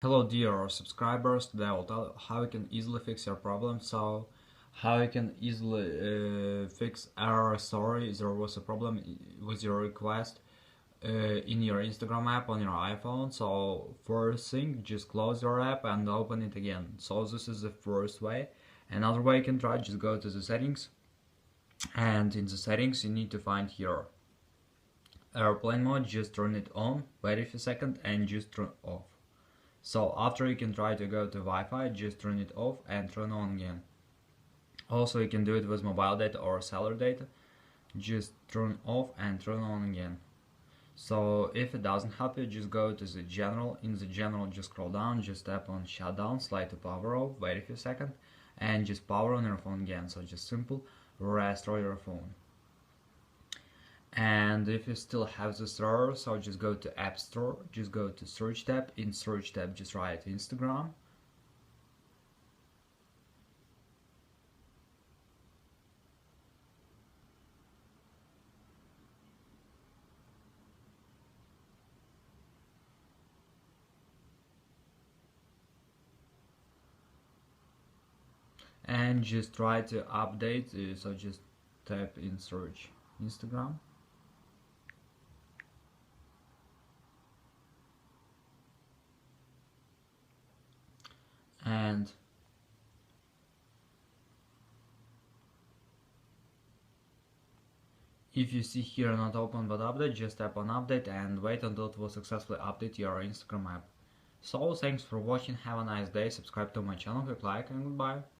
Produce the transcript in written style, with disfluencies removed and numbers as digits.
Hello dear subscribers, today I will tell you how you can easily fix your problem. So how you can easily fix error. Sorry, there was a problem with your request in your Instagram app on your iPhone. So first thing, just close your app and open it again. So this is the first way. Another way you can try, just go to the settings, and in the settings you need to find here airplane mode. Just turn it on, wait a few seconds and just turn off. So after you can try to go to Wi-Fi, just turn it off and turn on again. Also you can do it with mobile data or cellular data, just turn off and turn on again. So if it doesn't help you, just go to the general. In the general, just scroll down, just tap on shutdown, slide to power off, wait a few seconds and just power on your phone again. So just simple, restore your phone. And if you still have this error, so just go to App Store, just go to search tab. In search tab, just write Instagram. And just try to update, so just type in search Instagram. And if you see here not open but update, just tap on update and wait until it will successfully update your Instagram app. So thanks for watching, have a nice day, subscribe to my channel, click like, and goodbye.